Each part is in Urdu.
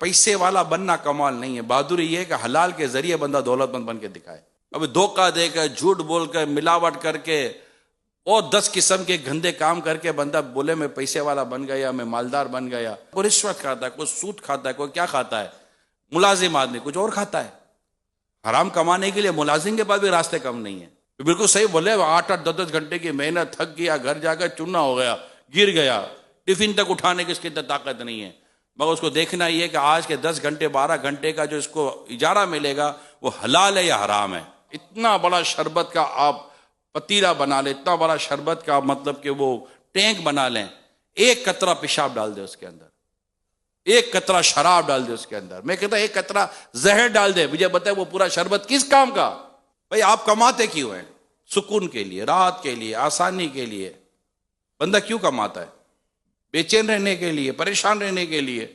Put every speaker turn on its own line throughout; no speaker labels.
پیسے والا بننا کمال نہیں ہے، بہادری یہ ہے کہ حلال کے ذریعے بندہ دولت مند بن کے دکھائے۔ ابھی دھوکہ دے کر، جھوٹ بول کر، ملاوٹ کر کے اور 10 قسم کے گندے کام کر کے بندہ بولے میں پیسے والا بن گیا، میں مالدار بن گیا۔ کوئی رشوت کھاتا ہے، کوئی سود کھاتا ہے، کوئی کیا کھاتا ہے، ملازم آدمی کچھ اور کھاتا ہے۔ حرام کمانے کے لیے ملازم کے پاس بھی راستے کم نہیں ہیں۔ بالکل صحیح بولے، 8-8 10 گھنٹے کی محنت، تھک گیا، گھر جا کر چونا ہو گیا، گر گیا، ٹفن تک اٹھانے کی اس کی طاقت نہیں ہے، مگر اس کو دیکھنا یہ کہ آج کے 10 گھنٹے 12 گھنٹے کا جو اس کو اجارہ ملے گا وہ حلال ہے یا حرام ہے۔ اتنا بڑا شربت کا آپ پتیلا بنا لیں، اتنا بڑا شربت کا مطلب کہ وہ ٹینک بنا لیں، ایک قطرہ پیشاب ڈال دے اس کے اندر، ایک قطرہ شراب ڈال دے اس کے اندر، میں کہتا ایک قطرہ زہر ڈال دے، مجھے بتائے وہ پورا شربت کس کام کا؟ بھئی آپ کماتے کیوں ہیں؟ سکون کے لیے، راحت کے لیے، آسانی کے لیے۔ بندہ کیوں کماتا ہے؟ بے چین رہنے کے لیے، پریشان رہنے کے لیے،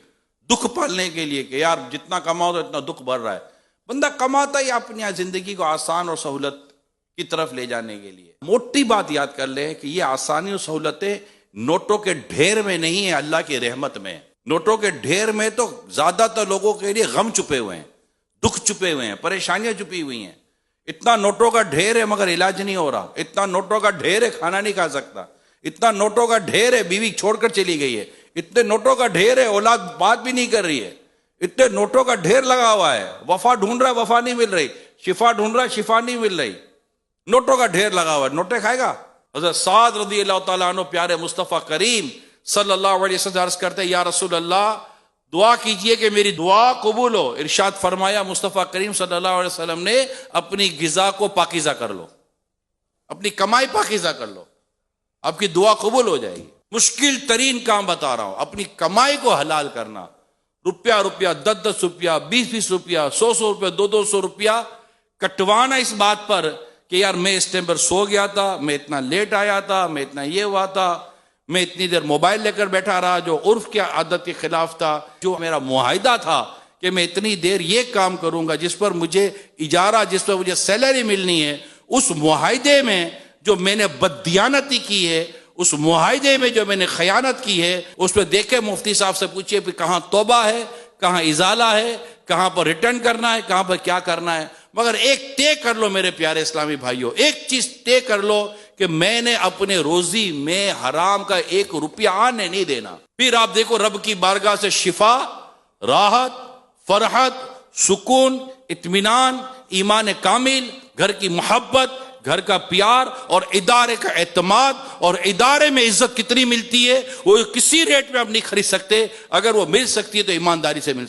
دکھ پالنے کے لیے کہ یار جتنا کماؤ تو اتنا دکھ بڑھ رہا ہے۔ بندہ کماتا ہی اپنی زندگی کو آسان اور سہولت کی طرف لے جانے کے لیے۔ موٹی بات یاد کر لیں کہ یہ آسانی اور سہولتیں نوٹوں کے ڈھیر میں نہیں ہیں، اللہ کی رحمت میں۔ نوٹوں کے ڈھیر میں تو زیادہ تر لوگوں کے لیے غم چھپے ہوئے ہیں، دکھ چھپے ہوئے ہیں، پریشانیاں چھپی ہوئی ہیں۔ اتنا نوٹوں کا ڈھیر ہے مگر علاج نہیں ہو رہا، اتنا نوٹوں کا ڈھیر ہے کھانا نہیں کھا سکتا، اتنا نوٹوں کا ڈھیر ہے بیوی چھوڑ کر چلی گئی ہے، اتنے نوٹوں کا ڈھیر ہے اولاد بات بھی نہیں کر رہی ہے، اتنے نوٹوں کا ڈھیر لگا ہوا ہے، وفا ڈھونڈ رہا ہے وفا نہیں مل رہی، شفا ڈھونڈ رہا ہے شفا نہیں مل رہی، نوٹوں کا ڈھیر لگا ہوا ہے۔ نوٹیں کھائے گا؟ حضرت سعد رضی اللہ تعالیٰ عنہ پیارے مصطفیٰ کریم صلی اللہ علیہ وسلم عرض کرتے ہیں یا رسول اللہ دعا کیجئے کہ میری دعا قبول ہو۔ ارشاد فرمایا مصطفیٰ کریم صلی اللہ علیہ وسلم نے اپنی غذا کو پاکیزہ کر لو، اپنی کمائی پاکیزہ کر لو، آپ کی دعا قبول ہو جائے گی۔ مشکل ترین کام بتا رہا ہوں، اپنی کمائی کو حلال کرنا، روپیہ 10 روپیہ 20 روپیہ 100 روپیہ 200 روپیہ کٹوانا اس بات پر کہ یار میں اس ٹائم پر سو گیا تھا، میں اتنا لیٹ آیا تھا، میں اتنا یہ ہوا تھا، میں اتنی دیر موبائل لے کر بیٹھا رہا، جو عرف کی عادت کے خلاف تھا، جو میرا معاہدہ تھا کہ میں اتنی دیر یہ کام کروں گا جس پر مجھے اجارہ، جس پر مجھے سیلری ملنی ہے، اس معاہدے میں جو میں نے بددیانتی کی ہے، اس معاہدے میں جو میں نے خیانت کی ہے، اس پہ دیکھے مفتی صاحب سے پوچھئے کہ کہاں توبہ ہے، کہاں ازالہ ہے، کہاں پر ریٹرن کرنا ہے، کہاں پر کیا کرنا ہے۔ مگر ایک طے کر لو میرے پیارے اسلامی بھائیوں، ایک چیز طے کر لو کہ میں نے اپنے روزی میں حرام کا 1 روپیہ آنے نہیں دینا۔ پھر آپ دیکھو رب کی بارگاہ سے شفا، راحت، فرحت، سکون، اطمینان، ایمان کامل، گھر کی محبت، گھر کا پیار اور ادارے کا اعتماد، اور ادارے میں عزت کتنی ملتی ہے وہ کسی ریٹ میں آپ نہیں خرید سکتے، اگر وہ مل سکتی ہے تو ایمانداری سے مل سکتی ہے۔